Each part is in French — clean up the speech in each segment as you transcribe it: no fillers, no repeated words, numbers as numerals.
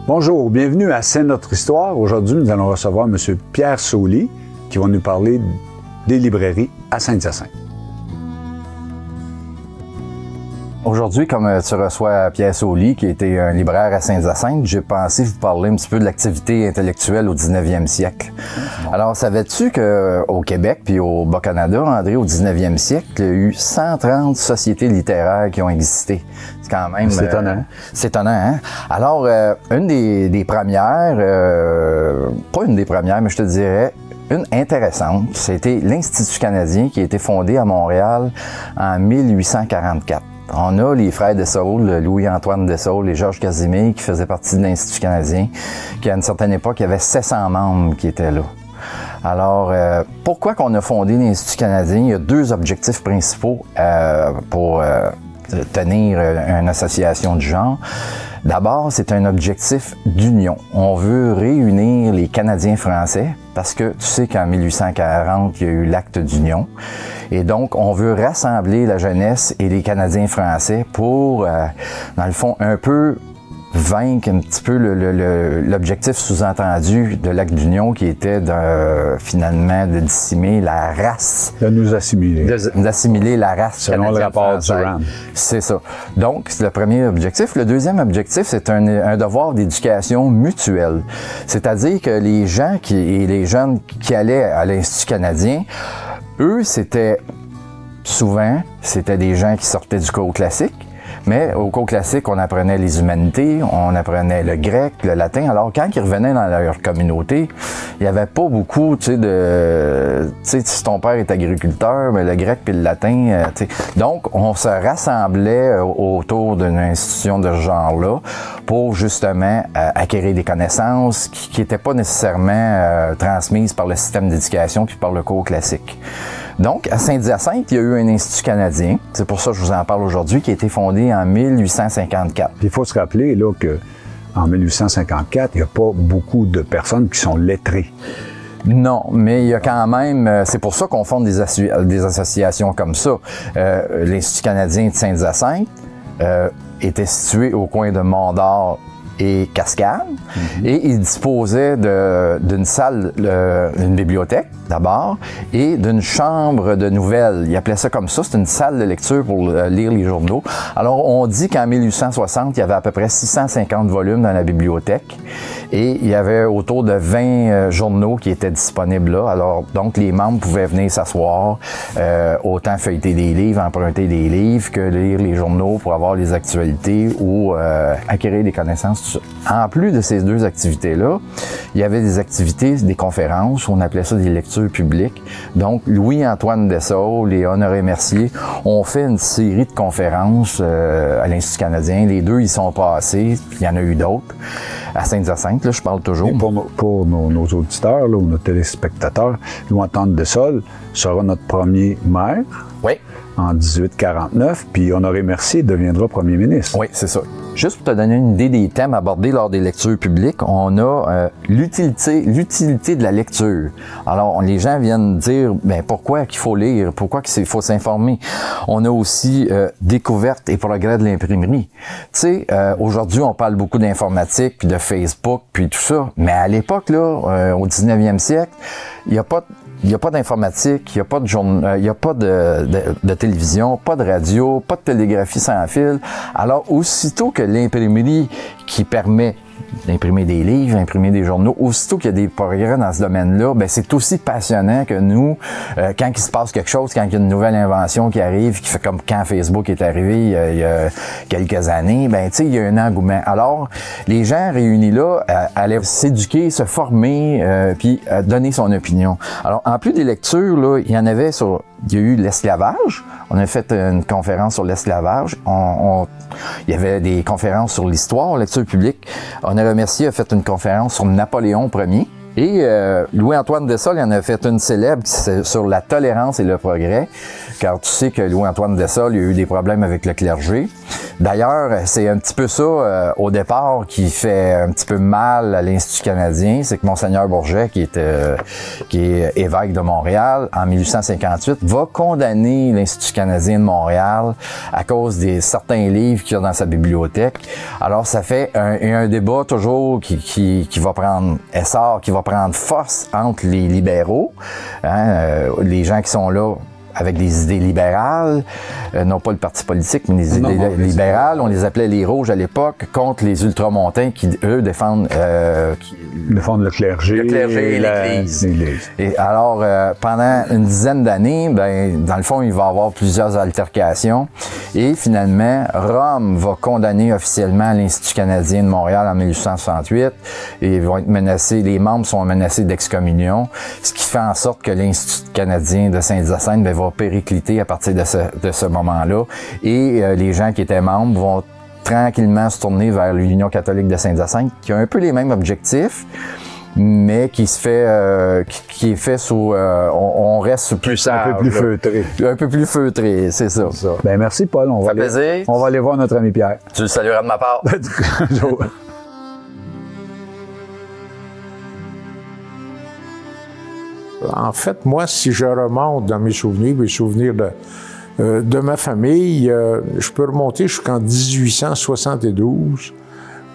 Bonjour, bienvenue à C'est notre histoire. Aujourd'hui, nous allons recevoir M. Pierre Sauly qui va nous parler des librairies à Saint-Hyacinthe. Aujourd'hui, comme tu reçois Pierre Sauly, qui était un libraire à Saint-Hyacinthe, j'ai pensé vous parler un petit peu de l'activité intellectuelle au 19e siècle. Alors, savais-tu qu'au Québec puis au Bas-Canada, André, au 19e siècle, il y a eu 130 sociétés littéraires qui ont existé. C'est quand même... C'est étonnant. C'est étonnant, hein? Alors, une des premières, pas une des premières, mais je te dirais, une intéressante, c'était l'Institut canadien qui a été fondé à Montréal en 1844. On a les frères Dessaulles, Louis-Antoine Dessaulles et Georges Casimir qui faisaient partie de l'Institut canadien, qui à une certaine époque, il y avait 700 membres qui étaient là. Alors, pourquoi qu'on a fondé l'Institut canadien? Il y a deux objectifs principaux pour tenir une association du genre. D'abord, c'est un objectif d'union. On veut réunir les Canadiens français parce que tu sais qu'en 1840, il y a eu l'acte d'union. Et donc, on veut rassembler la jeunesse et les Canadiens français pour, dans le fond, un peu vaincre un petit peu l'objectif sous-entendu de l'acte d'union qui était finalement de dissimer la race. De nous assimiler. D'assimiler la race selon le rapport Durand. C'est ça. Donc, c'est le premier objectif. Le deuxième objectif, c'est un devoir d'éducation mutuelle. C'est-à-dire que les gens et les jeunes qui allaient à l'Institut canadien, eux, c'était des gens qui sortaient du cours classique. Mais au cours classique, on apprenait les humanités, on apprenait le grec, le latin. Alors, quand ils revenaient dans leur communauté, il n'y avait pas beaucoup, tu sais, si ton père est agriculteur, mais le grec puis le latin, tu sais. Donc, on se rassemblait autour d'une institution de ce genre-là pour justement acquérir des connaissances qui n'étaient pas nécessairement transmises par le système d'éducation puis par le cours classique. Donc, à Saint-Hyacinthe, il y a eu un Institut canadien. C'est pour ça que je vous en parle aujourd'hui, qui a été fondé en 1854. Il faut se rappeler là, qu'en 1854, il n'y a pas beaucoup de personnes qui sont lettrées. Non, mais il y a quand même... c'est pour ça qu'on fonde des associations comme ça. L'Institut canadien de Saint-Hyacinthe était situé au coin de Mont-d'Or et Cascade, et il disposait d'une salle, une bibliothèque d'abord, et d'une chambre de nouvelles. Il appelait ça comme ça, c'est une salle de lecture pour lire les journaux. Alors, on dit qu'en 1860, il y avait à peu près 650 volumes dans la bibliothèque, et il y avait autour de 20 journaux qui étaient disponibles là. Alors, donc, les membres pouvaient venir s'asseoir, autant feuilleter des livres, emprunter des livres, que lire les journaux pour avoir les actualités ou acquérir des connaissances. En plus de ces deux activités-là, il y avait des activités, des conférences, on appelait ça des lectures publiques. Donc, Louis-Antoine Dessaulles et Honoré Mercier ont fait une série de conférences à l'Institut canadien. Les deux, ils sont passés. Il y en a eu d'autres. À Saint-Hyacinthe, là, je parle toujours. Et pour nos auditeurs là, ou nos téléspectateurs, Louis-Antoine Dessaulles sera notre premier maire. Oui. En 1849, puis Honoré Mercier deviendra premier ministre. Oui, c'est ça. Juste pour te donner une idée des thèmes abordés lors des lectures publiques, on a l'utilité de la lecture. Alors, les gens viennent dire, pourquoi qu'il faut lire, pourquoi qu'il faut s'informer. On a aussi découverte et progrès de l'imprimerie. Tu sais, aujourd'hui, on parle beaucoup d'informatique, puis de Facebook, puis tout ça. Mais à l'époque, là, au 19e siècle, il n'y a pas d'informatique, il n'y a pas de il y a pas de télévision, pas de radio, pas de télégraphie sans fil. Alors, aussitôt que l'imprimerie qui permet d'imprimer des livres, imprimer des journaux, aussitôt qu'il y a des progrès dans ce domaine-là, c'est aussi passionnant que nous, quand il se passe quelque chose, quand il y a une nouvelle invention qui arrive, qui fait comme quand Facebook est arrivé il y a quelques années, tu sais, il y a un engouement. Alors, les gens réunis là allaient s'éduquer, se former, puis donner son opinion. Alors, en plus des lectures, là, il y en avait il y a eu l'esclavage. On a fait une conférence sur l'esclavage. Il y avait des conférences sur l'histoire, lecture publique. Honoré Mercier a fait une conférence sur Napoléon Ier. Et Louis-Antoine Dessaulles en a fait une célèbre sur la tolérance et le progrès. car tu sais que Louis-Antoine Dessol, il y a eu des problèmes avec le clergé. D'ailleurs, c'est un petit peu ça, au départ, qui fait un petit peu mal à l'Institut canadien, c'est que Monseigneur Bourget, qui est évêque de Montréal, en 1858, va condamner l'Institut canadien de Montréal à cause des certains livres qu'il y a dans sa bibliothèque. Alors, ça fait un débat toujours qui va prendre essor, qui va prendre force entre les libéraux, les gens qui sont là avec des idées libérales, non pas le parti politique, mais les idées libérales. On les appelait les Rouges à l'époque, contre les ultramontains qui, eux, défendent le clergé. Le clergé et l'Église. Et alors, pendant une dizaine d'années, ben, dans le fond, il va y avoir plusieurs altercations. Et finalement, Rome va condamner officiellement l'Institut canadien de Montréal en 1868. Et ils vont être menacés, les membres sont menacés d'excommunion, ce qui fait en sorte que l'Institut canadien de Saint-Hyacinthe va péricliter à partir de ce moment-là. Et les gens qui étaient membres vont tranquillement se tourner vers l'Union catholique de Saint-Hyacinthe, qui a un peu les mêmes objectifs, mais qui se fait, qui est fait sous, on reste plus sage, un peu plus feutré. Un peu plus feutré, c'est ça. Ben merci Paul, on va aller voir notre ami Pierre. Tu le salueras de ma part. En fait, moi, si je remonte dans mes souvenirs de ma famille, je peux remonter jusqu'en 1872,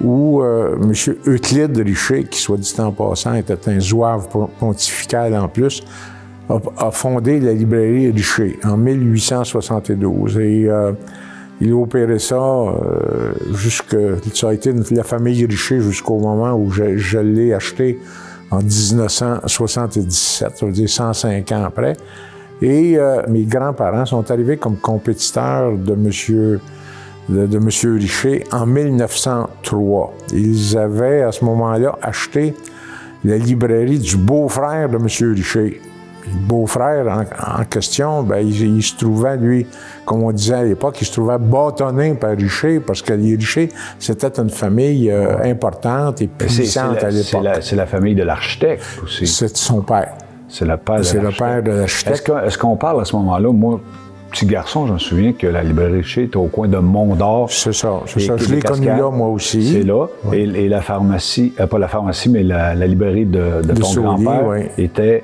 où M. Euclide Richer, qui, soit dit en passant, était un zouave pontifical en plus, a fondé la librairie Richer en 1872. Et il a opéré ça ça a été la famille Richer jusqu'au moment où je l'ai acheté en 1977, ça veut dire 105 ans après. Et mes grands-parents sont arrivés comme compétiteurs de M. Richer en 1903. Ils avaient, à ce moment-là, acheté la librairie du beau-frère de M. Richer. Le beau-frère en question, ben, il se trouvait, lui, comme on disait à l'époque, il se trouvait bâtonné par Richer, parce que les Richer, c'était une famille importante et puissante à l'époque. C'est la famille de l'architecte aussi. C'est son père. C'est le père de l'architecte. C'est le père de l'architecte. Est-ce qu'on parle à ce moment-là, moi, petit garçon, je me souviens que la librairie Richer était au coin de Mont-d'Or. C'est ça. Je l'ai connu là, moi aussi. C'est là. Oui. Et la pharmacie, pas la pharmacie, mais la librairie de ton grand-père était...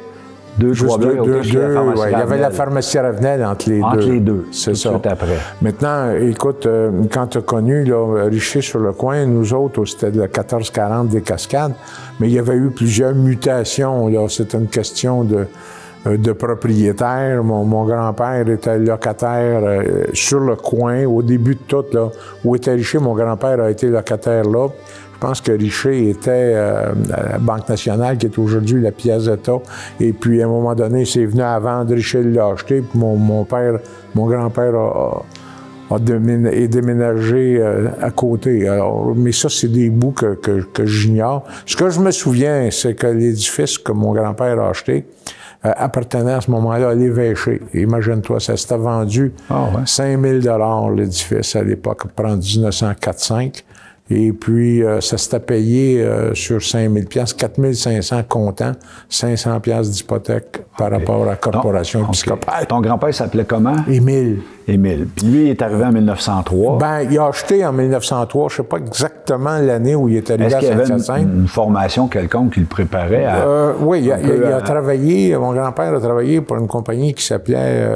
Deux, il y avait la pharmacie Ravenel entre les deux. C'est ça. Tout après. Maintenant, écoute, quand tu as connu là, Richer sur le coin, nous autres, c'était le 1440 des Cascades, mais il y avait eu plusieurs mutations. C'était une question de propriétaire. Mon grand-père était locataire sur le coin, au début de tout, là, où était Richer, mon grand-père a été locataire là. Je pense que Richer était à la Banque nationale, qui est aujourd'hui la Piazzetta. Et puis, à un moment donné, c'est venu à vendre, Richer l'a acheté. Puis mon grand-père est déménagé à côté. Alors, mais ça, c'est des bouts que j'ignore. Ce que je me souviens, c'est que l'édifice que mon grand-père a acheté appartenait à ce moment-là à l'évêché. Imagine-toi, ça s'était vendu 5 000 l'édifice à l'époque, en 1904-5. Et puis, ça s'était payé sur 5 000 $, 4 500 comptant, 500 $ d'hypothèque par rapport à la corporation épiscopale. Ton grand-père s'appelait comment? Émile. Émile. Puis lui, il est arrivé en 1903. Ben, il a acheté en 1903. Je ne sais pas exactement l'année où il est arrivé à Saint-Hyacinthe. Est-ce qu'il y avait une formation quelconque qui le préparait à... oui, il a travaillé, mon grand-père a travaillé pour une compagnie qui s'appelait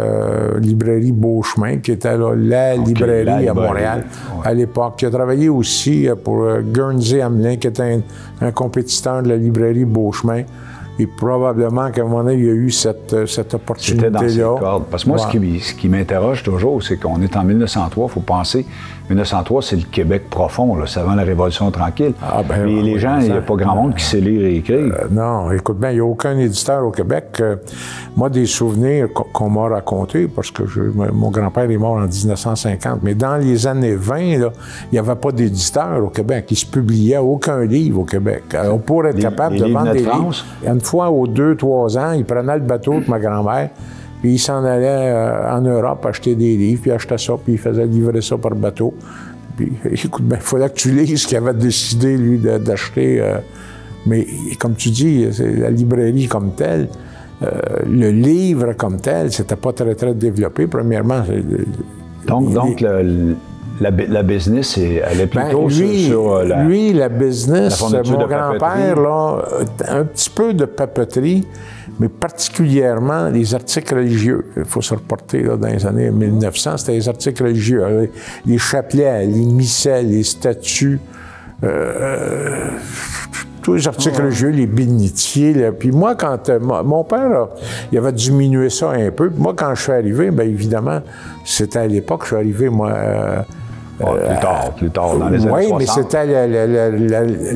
Librairie Beauchemin, qui était là, la librairie à Montréal à l'époque. Il a travaillé aussi pour Guernsey Hamelin, qui était un compétiteur de la librairie Beauchemin. Et probablement qu'à un moment donné, il y a eu cette opportunité-là. C'était dans ses cordes. Parce que moi, ce qui m'interroge toujours, c'est qu'on est en 1903, il faut penser, 1903, c'est le Québec profond, là, c'est avant la Révolution tranquille. Et les gens, il n'y a pas grand monde qui sait lire et écrire. Non, écoute bien, il n'y a aucun éditeur au Québec. Moi, des souvenirs qu'on m'a racontés, parce que mon grand-père est mort en 1950, mais dans les années 20, là, il n'y avait pas d'éditeur au Québec. Il ne se publiait aucun livre au Québec. Alors, pour être capable de vendre des livres, une fois aux 2-3 ans, il prenait le bateau de ma grand-mère, puis il s'en allait en Europe acheter des livres, puis il achetait ça, puis il faisait livrer ça par bateau. Puis, écoute, il fallait que tu lises ce qu'il avait décidé, lui, d'acheter. Mais comme tu dis, la librairie comme telle, le livre comme tel, c'était pas très, très développé. Premièrement... Donc la business, elle est plutôt sur la... Lui, la business, mon grand-père, là, un petit peu de papeterie, mais particulièrement les articles religieux. Il faut se reporter là, dans les années 1900, c'était les articles religieux. Les chapelets, les missels, les statues, tous les articles religieux, les bénitiers. Là. Puis moi, quand mon père, là, il avait diminué ça un peu. Moi, quand je suis arrivé, bien évidemment, c'était à l'époque, je suis arrivé, moi... plus tard, dans les années 60. Oui, mais c'était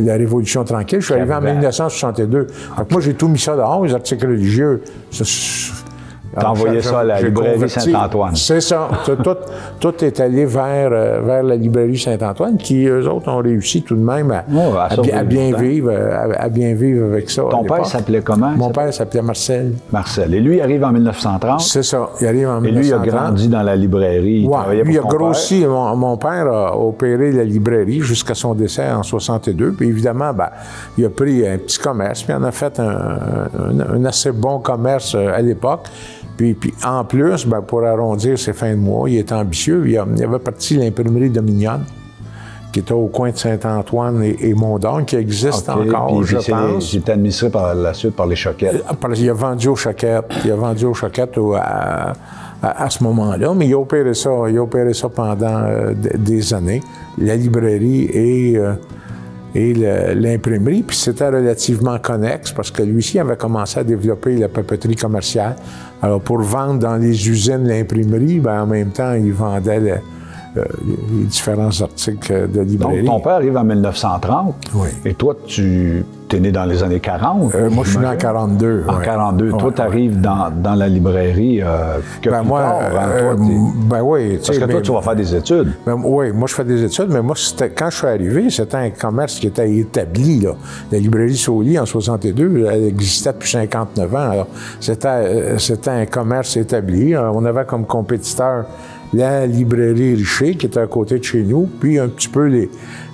la Révolution tranquille. Je suis arrivé en 1962. Donc moi, j'ai tout mis ça dehors, les articles religieux. T'as envoyé ça à la librairie Saint-Antoine. C'est ça. Tout est allé vers la librairie Saint-Antoine, qui, eux autres, ont réussi tout de même à bien vivre avec ça. Ton père s'appelait comment? Mon père s'appelait Marcel. Marcel. Et lui, il arrive en 1930? C'est ça. Il arrive en 1930. Et lui, il a grandi dans la librairie. Lui, il a grossi. Mon père a opéré la librairie jusqu'à son décès en 62. Puis évidemment, il a pris un petit commerce, puis il en a fait un assez bon commerce à l'époque. Puis en plus, pour arrondir ses fins de mois, il était ambitieux. Il avait parti l'imprimerie de Mignonne, qui était au coin de Saint-Antoine et Mondon, qui existe encore, je pense. Il est administré par la suite par les Choquettes. Il a vendu aux Choquettes. À ce moment-là, mais il a opéré ça pendant des années. La librairie et l'imprimerie, puis c'était relativement connexe parce que lui-ci avait commencé à développer la papeterie commerciale. Alors, pour vendre dans les usines l'imprimerie, en même temps, il vendait les différents articles de librairie. Donc, ton père arrive en 1930, oui. Et toi, tu es né dans les années 40. Moi, je suis né en 42. En 42. Toi, tu arrives dans la librairie que plus moi, tard. Oui. Parce que toi, tu vas faire des études. Oui, moi, je fais des études, mais moi, quand je suis arrivé, c'était un commerce qui était établi. Là. La librairie Sauly, en 62, elle existait depuis 59 ans. Alors, c'était un commerce établi. Alors, on avait comme compétiteur la librairie Richer, qui était à côté de chez nous, puis un petit peu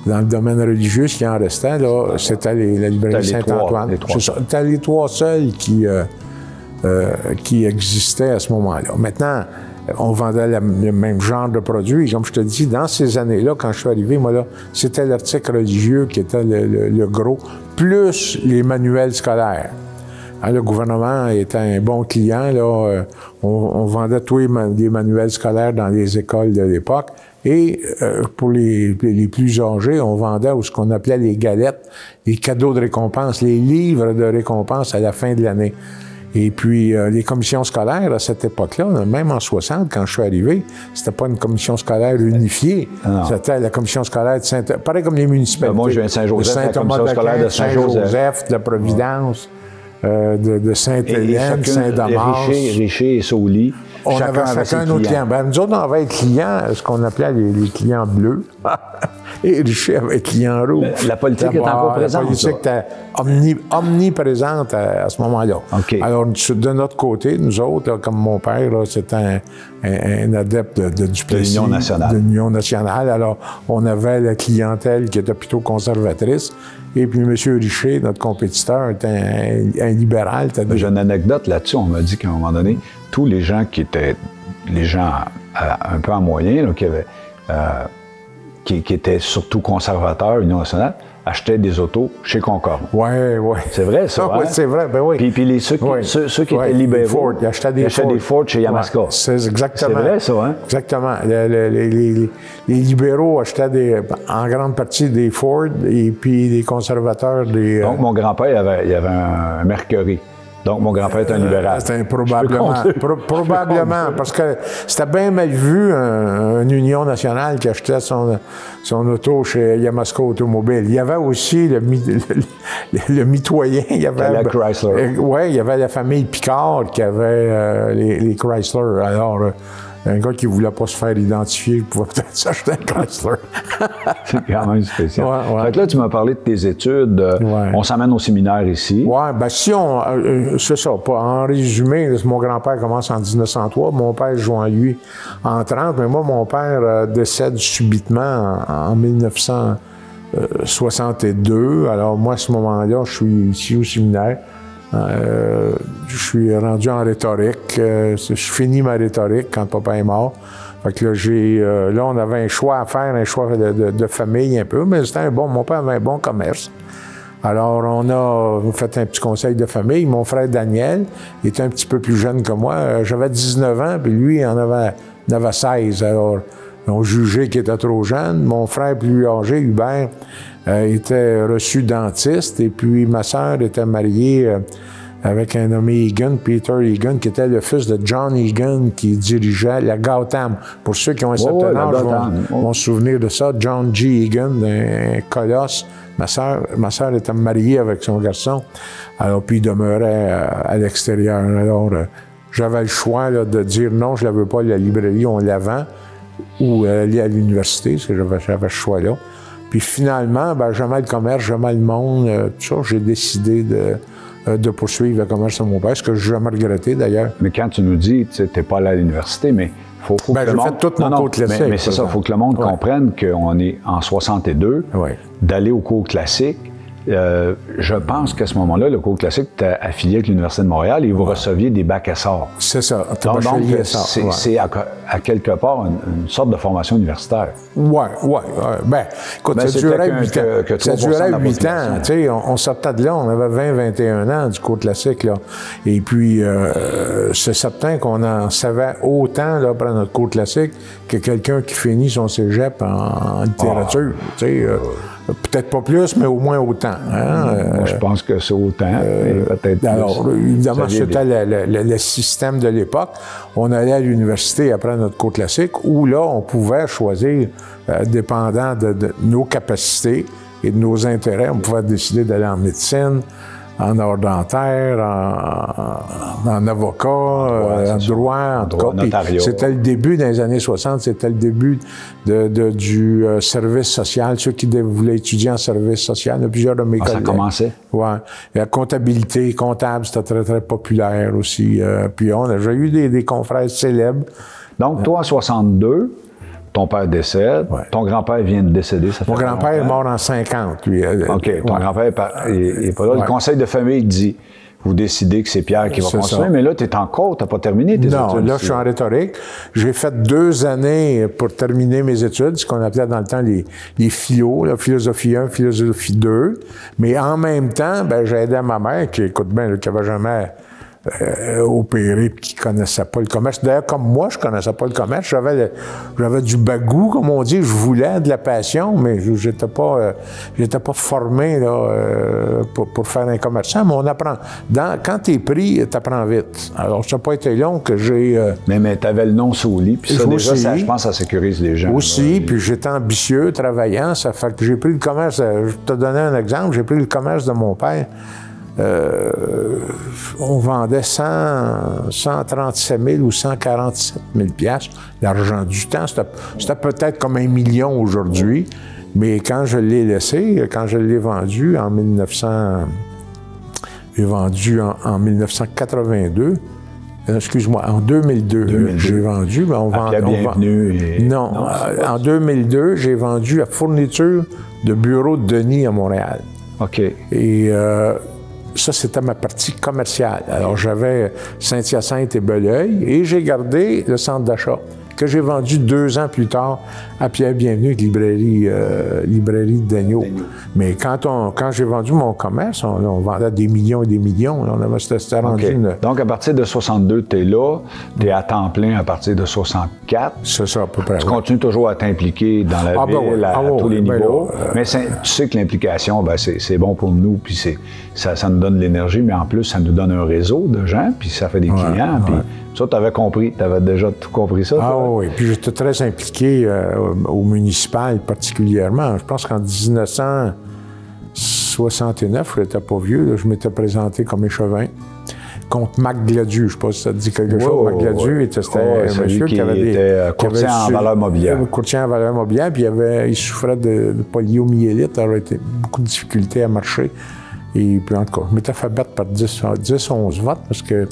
dans le domaine religieux, ce qui en restait, là, c'était la librairie Saint-Antoine. C'était les trois seuls qui existaient à ce moment-là. Maintenant, on vendait le même genre de produits. Comme je te dis, dans ces années-là, quand je suis arrivé, moi, là, c'était l'article religieux qui était le gros, plus les manuels scolaires. Le gouvernement était un bon client. Là, on vendait tous les manuels scolaires dans les écoles de l'époque. Et pour les plus âgés, on vendait ce qu'on appelait les galettes, les cadeaux de récompense, les livres de récompense à la fin de l'année. Et puis, les commissions scolaires, à cette époque-là, même en 60, quand je suis arrivé, c'était pas une commission scolaire unifiée. C'était la commission scolaire de Saint-Joseph. Pareil comme les municipalités. Moi, je viens de Saint-Joseph, la commission scolaire de Saint-Joseph, de Providence. De Sainte-Hélène, Saint-Damas. Richer et Sauly. On avait chacun notre client. Nous autres, on avait les clients, ce qu'on appelait les clients bleus. Et Richer avait les clients rouges. La politique est encore présente. La politique était omniprésente à ce moment-là. Okay. Alors, de notre côté, nous autres, là, comme mon père, c'était un adepte de Duplessis. De l'Union nationale. Alors, on avait la clientèle qui était plutôt conservatrice. Et puis, M. Richer, notre compétiteur, était un libéral. J'ai une anecdote là-dessus. On m'a dit qu'à un moment donné, tous les gens qui étaient un peu en moyen, là, qui étaient surtout conservateurs, Union nationale, achetaient des autos chez Concorde. Oui. C'est vrai, ça? Oui, c'est vrai, ben oui. Puis ceux qui étaient libéraux, Ford, ils achetaient des Ford chez Yamaska. Ouais, c'est exactement. C'est vrai, ça, hein? Exactement. Les libéraux achetaient en grande partie des Ford et puis les conservateurs des... Donc, mon grand-père, il avait un Mercury. Donc, mon grand-père est un libéral. C'était probablement, parce que c'était bien mal vu, une Union nationale qui achetait son auto chez Yamaska Automobile. Il y avait aussi le mitoyen. Il y avait la Chrysler. Oui, il y avait la famille Picard qui avait les Chrysler. Alors, un gars qui ne voulait pas se faire identifier pouvait peut-être s'acheter un Chrysler. C'est quand même spécial. Ouais. Fait que là, tu m'as parlé de tes études. On s'amène au séminaire ici. Oui, si on... c'est ça. En résumé, mon grand-père commence en 1903. Mon père joint lui en 30. Mais moi, mon père décède subitement en 1962. Alors moi, à ce moment-là, je suis ici au séminaire. Je suis rendu en rhétorique. Je finis ma rhétorique quand papa est mort. Fait que là, on avait un choix à faire, un choix de famille un peu, mais c'était mon père avait un bon commerce. Alors, on a fait un petit conseil de famille. Mon frère Daniel était un petit peu plus jeune que moi. J'avais 19 ans, puis lui, il en avait 16. Alors, ils ont jugé qu'il était trop jeune. Mon frère plus âgé, Hubert, était reçu dentiste. Et puis, ma sœur était mariée avec un nommé Egan, Peter Egan, qui était le fils de John Egan, qui dirigeait la Gautam. Pour ceux qui ont un certain âge vont se souvenir de ça. John G. Egan, un colosse. Ma sœur était mariée avec son garçon, alors puis il demeurait à l'extérieur. Alors, j'avais le choix là, de dire non, je ne la veux pas, la librairie, on la vend, ou aller à l'université, parce que j'avais ce choix-là. Puis finalement, j'aimais le commerce, j'aimais le monde, tout ça, j'ai décidé de poursuivre le commerce de mon père, ce que je jamais regretté d'ailleurs. Mais quand tu nous dis, tu n'es pas allé à l'université, mais faut que le monde... fait tout mon cours classique. Mais c'est ça, il faut que le monde comprenne qu'on est en 62, d'aller au cours classique. Je pense qu'à ce moment-là, le cours classique était affilié avec l'Université de Montréal et vous receviez des bacs essors. C'est ça. Donc c'est à quelque part une sorte de formation universitaire. Oui. Écoute, ça durait 8 ans. Ça durait 8 ans. On sortait de là, on avait 20-21 ans du cours classique. Là. Et puis, c'est certain qu'on en savait autant là, après notre cours classique que quelqu'un qui finit son cégep en littérature. Peut-être pas plus, mais au moins autant. Moi, je pense que c'est autant. Peut-être plus. Alors, évidemment, c'était le système de l'époque. On allait à l'université après notre cours classique, où là, on pouvait choisir, dépendant de nos capacités et de nos intérêts, on pouvait décider d'aller en médecine, en art dentaire, en avocat, en droit, en tout cas. C'était le début des années 60, c'était le début du service social. Ceux qui voulaient étudier en service social, il y a plusieurs de mes collègues. Ça commençait? Oui. La comptabilité, comptable, c'était très, très populaire aussi. Puis j'ai eu des confrères célèbres. Donc, toi, en 62... Ton père décède. Ton grand-père vient de décéder. Ça fait Mon grand-père est mort en 50, lui. OK. Ton grand-père est pas là. Le conseil de famille dit, vous décidez que c'est Pierre qui va construire, mais là, tu es en cours, tu n'as pas terminé tes études. Non, là, je suis en rhétorique. J'ai fait 2 années pour terminer mes études, ce qu'on appelait dans le temps les philo, là, philosophie 1, philosophie 2. Mais en même temps, j'ai aidé ma mère, qui écoute bien, qui n'avait jamais opéré et qui ne connaissait pas le commerce. D'ailleurs, comme moi, je ne connaissais pas le commerce. J'avais du bagou, comme on dit. Je voulais de la passion, mais je n'étais pas formé là, pour faire un commerçant. Mais on apprend. Quand tu es pris, tu apprends vite. Alors, ça n'a pas été long que j'ai... Mais tu avais le nom sous le lit. Puis ça, déjà, je pense, ça sécurise les gens. Aussi, puis j'étais ambitieux, travaillant. Ça fait que j'ai pris le commerce... Je te donnais un exemple. J'ai pris le commerce de mon père. On vendait 137 000 ou 147 000 $. L'argent du temps, c'était peut-être comme 1 million aujourd'hui, mais quand je l'ai laissé, quand je l'ai vendu en 1982, excuse-moi, en 2002. J'ai vendu, mais on vendait... Non, en 2002, j'ai vendu la fourniture de bureau de Denis à Montréal. OK. Et... ça, c'était ma partie commerciale. Alors, j'avais Saint-Hyacinthe et Belleuil et j'ai gardé le centre d'achat que j'ai vendu 2 ans plus tard à Pierre Bienvenu, librairie de Daigneault. Mais quand j'ai vendu mon commerce, on vendait des millions et des millions. C'était rendu Donc, à partir de 62, tu es là, tu es à temps plein à partir de 64. C'est ça, à peu près. Tu continues toujours à t'impliquer dans la ville, à tous les niveaux. Mais tu sais que l'implication, c'est bon pour nous, puis ça nous donne de l'énergie, mais en plus, ça nous donne un réseau de gens, puis ça fait des clients. Puis ça, tu avais compris, tu avais déjà tout compris ça. Oui, puis j'étais très impliqué au municipal particulièrement. Je pense qu'en 1969, je n'étais pas vieux, là, je m'étais présenté comme échevin contre Mac Gladieux. Je ne sais pas si ça te dit quelque chose. Mac Gladieux, c'était un monsieur qui avait courtier en valeur mobilière. Courtier en valeur mobilière, puis il souffrait de poliomyélite, alors il avait beaucoup de difficultés à marcher. Et puis, en tout cas, je m'étais fait battre par 10-11 votes parce que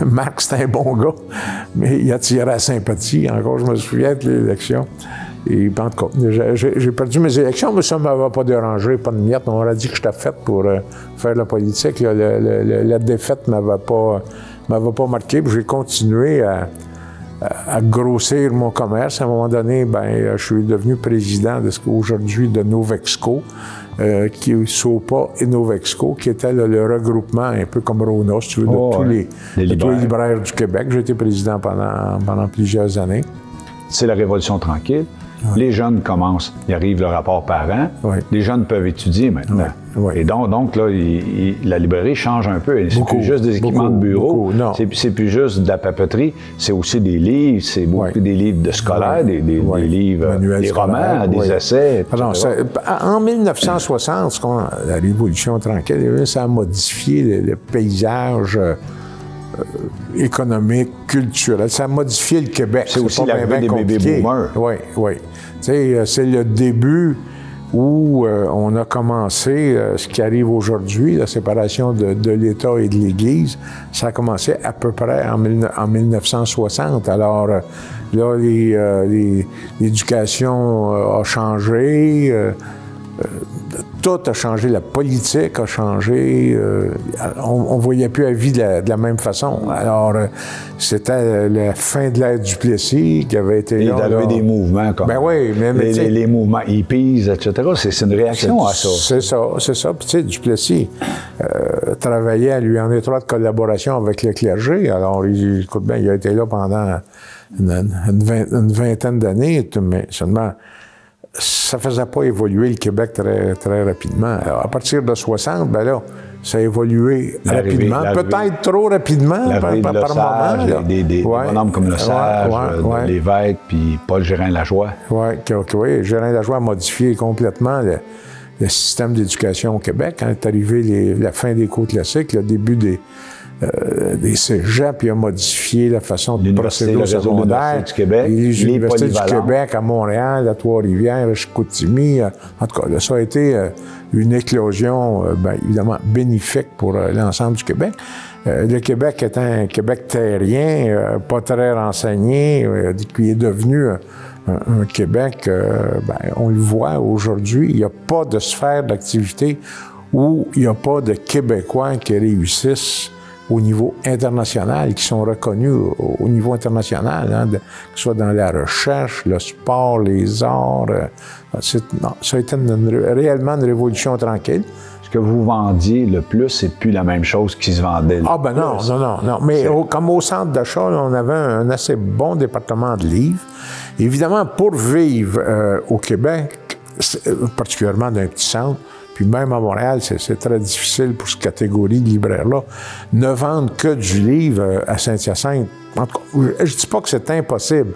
Marc, c'était un bon gars, mais il attirait la sympathie. Encore, je me souviens de l'élection. Et en tout cas, j'ai perdu mes élections, mais ça ne m'avait pas dérangé, pas de miette. On aurait dit que j'étais faite pour faire la politique. La défaite ne m'avait pas marqué. J'ai continué à grossir mon commerce. À un moment donné, je suis devenu président de ce qu'aujourd'hui de Novexco, qui est Sopa et Novexco, qui était le regroupement un peu comme Rona, si tu veux, de tous les libraires du Québec. J'ai été président pendant plusieurs années. C'est la Révolution tranquille. Ouais. Les jeunes commencent, il arrive le rapport parent. Ouais. Les jeunes peuvent étudier maintenant. Ouais. Et donc là, la librairie change un peu. C'est plus juste des équipements de bureau. C'est plus juste de la papeterie. C'est aussi des livres. C'est beaucoup des livres de scolaires, des livres, des romans, des essais. Alors, en 1960, la Révolution tranquille, ça a modifié le paysage économique, culturel. Ça a modifié le Québec. C'est aussi l'arrivée des bébés-boomers. Oui. Tu sais, c'est le début où on a commencé ce qui arrive aujourd'hui, la séparation de l'État et de l'Église. Ça a commencé à peu près en 1960. Alors, là, l'éducation a changé. Tout a changé, la politique a changé, on ne voyait plus la vie de la même façon. Alors, c'était la fin de l'ère Duplessis qui avait été là. Il y avait des mouvements comme les mouvements hippies, etc. C'est une réaction à ça. C'est ça. Puis tu sais, Duplessis travaillait lui en étroite collaboration avec le clergé. Alors, écoute bien, il a été là pendant une vingtaine d'années, mais seulement ça ne faisait pas évoluer le Québec très, très rapidement. Alors, à partir de 60, ça a évolué rapidement. Peut-être trop rapidement par moment. Des bonhommes comme Le Sage, Lévesque, puis Paul Gérin-Lajoie. Oui, Gérin-Lajoie a modifié complètement le système d'éducation au Québec. Quand est arrivé la fin des cours classiques, le début des cégeps, puis a modifié la façon de procéder au secondaire. Les universités du Québec à Montréal, à Trois-Rivières, à Chicoutimi. En tout cas, là, ça a été une éclosion, évidemment, bénéfique pour l'ensemble du Québec. Le Québec est un Québec terrien, pas très renseigné, qui est devenu un Québec, on le voit aujourd'hui, il n'y a pas de sphère d'activité où il n'y a pas de Québécois qui réussissent au niveau international, qui sont reconnus au niveau international, que ce soit dans la recherche, le sport, les arts. Ça a été réellement une révolution tranquille. Ce que vous vendiez le plus, c'est plus la même chose qui se vendait le plus. Non. Mais comme au centre d'achat, on avait un assez bon département de livres. Évidemment, pour vivre au Québec, particulièrement dans un petit centre, puis même à Montréal, c'est très difficile pour cette catégorie de libraires-là, ne vendre que du livre à Saint-Hyacinthe. En tout cas, je ne dis pas que c'est impossible,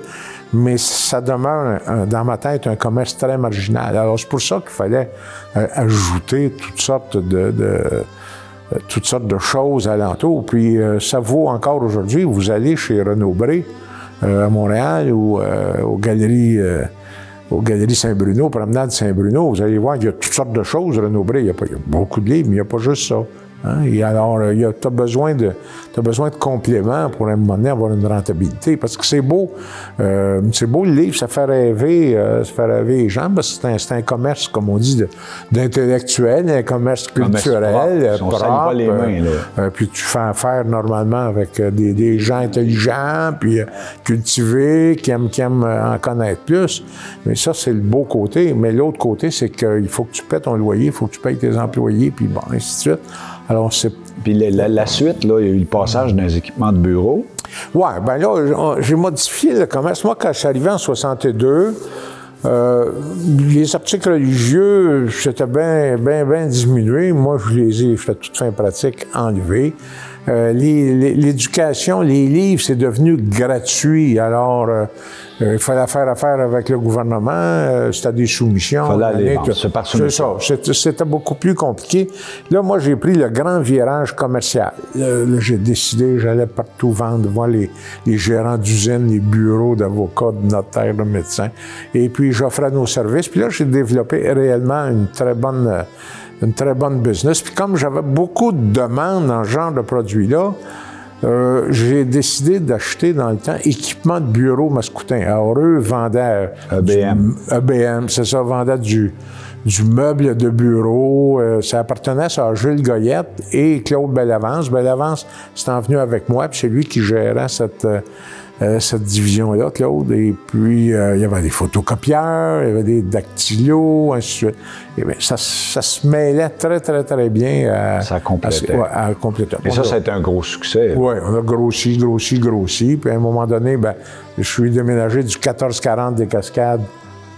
mais ça demeure, dans ma tête, un commerce très marginal. Alors, c'est pour ça qu'il fallait ajouter toutes sortes de choses alentour. Puis, ça vaut encore aujourd'hui. Vous allez chez Renaud-Bré à Montréal ou aux Galeries Saint-Bruno, promenade Saint-Bruno, vous allez voir qu'il y a toutes sortes de choses, Renaud-Bré. Il y a beaucoup de livres, mais il n'y a pas juste ça. Et alors, tu as besoin de compléments pour, à un moment donné, avoir une rentabilité. Parce que c'est beau le livre, ça fait rêver les gens, parce que c'est un commerce, comme on dit, d'intellectuel, un commerce culturel, propre. Pas les mains, là. Puis tu fais affaire normalement avec des gens intelligents, puis cultivés, qui aiment en connaître plus. Mais ça, c'est le beau côté. Mais l'autre côté, c'est qu'il faut que tu paies ton loyer, il faut que tu payes tes employés, puis bon, ainsi de suite. Alors, puis la suite, là, il y a eu le passage dans les équipements de bureau. Oui, bien là, j'ai modifié le commerce. Moi, quand je suis arrivé en 62, les articles religieux, c'était bien diminué. Moi, je les ai, toute fin pratique, enlevés. L'éducation, les livres, c'est devenu gratuit. Alors, il fallait faire affaire avec le gouvernement. C'était des soumissions. Il fallait aller c'est ça. C'était beaucoup plus compliqué. Là, moi, j'ai pris le grand virage commercial. Là, j'ai décidé, j'allais partout vendre, voir les gérants d'usines, les bureaux d'avocats, de notaires, de médecins. Et puis, j'offrais nos services. Puis là, j'ai développé réellement une très bonne business. Puis comme j'avais beaucoup de demandes dans ce genre de produits-là, J'ai décidé d'acheter dans le temps équipement de bureau Mascoutin. Alors, eux vendaient... EBM, c'est ça, vendaient du meuble de bureau. Ça appartenait à Gilles Goyette et Claude Bellavance. Bellavance, c'est en venu avec moi, puis c'est lui qui gérait cette division-là, Claude. Et puis, il y avait des photocopieurs, il y avait des dactylos, ainsi de suite. Et bien, ça se mêlait très, très, très bien à... Ça complétait. À compléter. Et ça a été un gros succès. Oui, on a grossi. Puis, à un moment donné, ben, je suis déménagé du 1440 des Cascades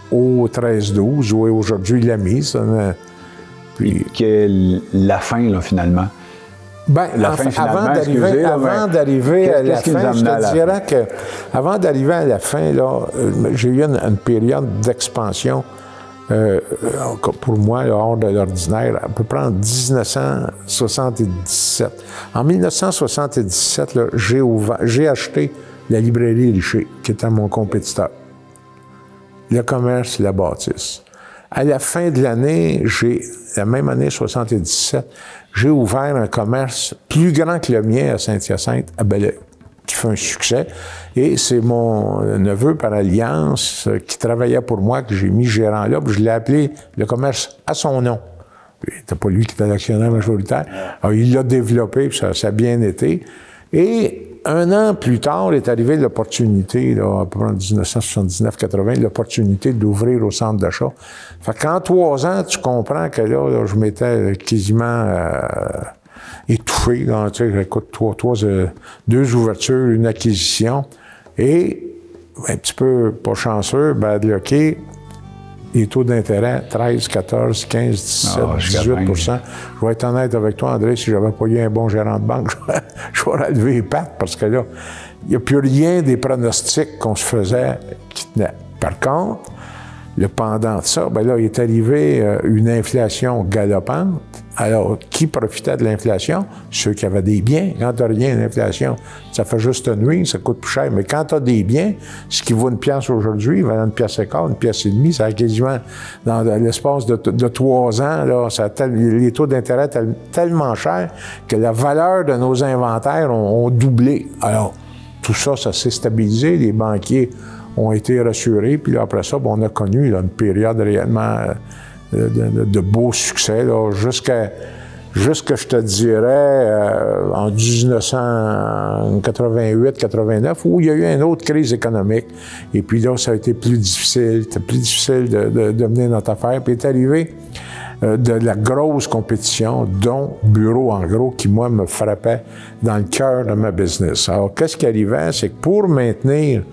au 1312, où est aujourd'hui l'AMI. Puis... La fin, là, finalement. Bien, avant d'arriver à la fin, je te dirais que avant d'arriver à la fin, là, j'ai eu une période d'expansion pour moi, là, hors de l'ordinaire, à peu près en 1977. En 1977, là, j'ai acheté la librairie Richer, qui était mon compétiteur. Le commerce, la bâtisse. À la fin de l'année, la même année, 77, j'ai ouvert un commerce plus grand que le mien à Saint-Hyacinthe, à Belleuil, qui fait un succès. Et c'est mon neveu par alliance qui travaillait pour moi, que j'ai mis gérant là, puis je l'ai appelé le commerce à son nom. C'était pas lui qui était l'actionnaire majoritaire. Alors, il l'a développé, puis ça a bien été. Et un an plus tard, est arrivée l'opportunité, là, à peu près en 1979-80, l'opportunité d'ouvrir au centre d'achat. Fait qu'en 3 ans, tu comprends que là je m'étais quasiment étouffé. Là, tu sais, écoute, 2 ouvertures, une acquisition. Et, un petit peu pas chanceux, bad lucké, les taux d'intérêt, 13, 14, 15, 17, 18 Je vais être honnête avec toi, André, si j'avais pas eu un bon gérant de banque, j'aurais levé les pattes parce que là, il n'y a plus rien des pronostics qu'on se faisait qui tenaient. Par contre, le pendant de ça, bien là, il est arrivé une inflation galopante. Alors, qui profitait de l'inflation? Ceux qui avaient des biens. Quand tu n'as rien d'inflation, ça fait juste nuire, ça coûte plus cher. Mais quand tu as des biens, ce qui vaut 1 pièce aujourd'hui, valait 1 pièce et quart, 1 pièce et demie, ça a quasiment, dans l'espace de 3 ans, là, les taux d'intérêt tellement chers que la valeur de nos inventaires ont doublé. Alors, tout ça, ça s'est stabilisé. Les banquiers ont été rassurés. Puis là, après ça, bon, on a connu là, une période réellement de beau succès, jusqu'à, je te dirais, en 1988-89, où il y a eu une autre crise économique. Et puis là, ça a été plus difficile. C'était plus difficile de mener notre affaire. Puis est arrivé de la grosse compétition, dont Bureau en gros, qui, moi, me frappait dans le cœur de ma business. Alors, qu'est-ce qui arrivait? C'est que pour maintenir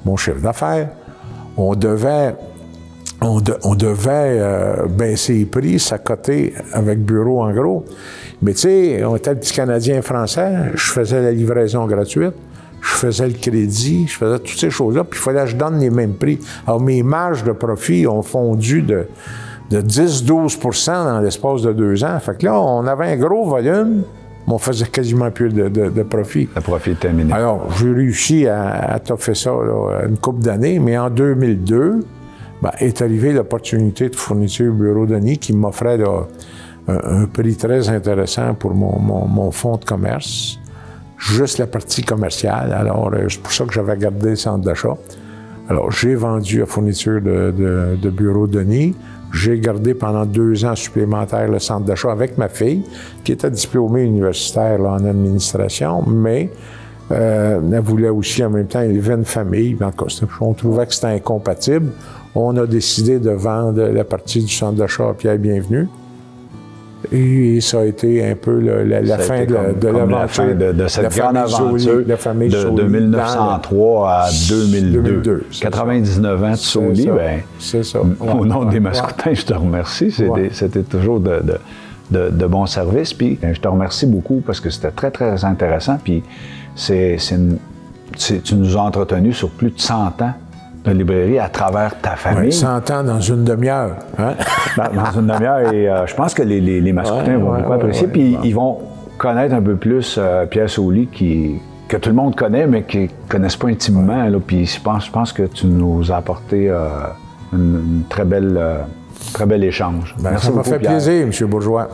mon chiffre d'affaires, on devait baisser les prix, s'accoter avec Bureau en gros. Mais tu sais, on était le petit Canadien français, je faisais la livraison gratuite, je faisais le crédit, je faisais toutes ces choses-là, puis il fallait que je donne les mêmes prix. Alors mes marges de profit ont fondu de 10-12 % dans l'espace de 2 ans. Fait que là, on avait un gros volume, mais on faisait quasiment plus de profit. Le profit est terminé. Alors, j'ai réussi à toffer ça là, une couple d'années, mais en 2002, est arrivée l'opportunité de fourniture Bureau Denis qui m'offrait un prix très intéressant pour mon fonds de commerce, juste la partie commerciale. Alors, c'est pour ça que j'avais gardé le centre d'achat. Alors, j'ai vendu la fourniture de Bureau Denis. J'ai gardé pendant 2 ans supplémentaires le centre d'achat avec ma fille, qui était diplômée universitaire là, en administration, mais elle voulait aussi en même temps élever une famille. En tout cas, on trouvait que c'était incompatible. On a décidé de vendre la partie du centre d'achat à Pierre Bienvenu. Et ça a été un peu la fin de l'aventure. De cette grande aventure de 1903 à 2002. 99 ans de Sauli. C'est ça. Au nom des Mascoutins, je te remercie. C'était toujours de bons services. Puis je te remercie beaucoup parce que c'était très, très intéressant. Puis tu nous as entretenus sur plus de 100 ans de librairie à travers ta famille. Oui, 100 ans dans une demi-heure. Hein? Dans une demi-heure. Et je pense que les Mascoutins vont beaucoup apprécier. Puis ils vont connaître un peu plus Pierre Sauli, que tout le monde connaît, mais qu'ils ne connaissent pas intimement. Là. Puis je pense que tu nous as apporté un très bel échange. Ça m'a fait plaisir, M. Bourgeois.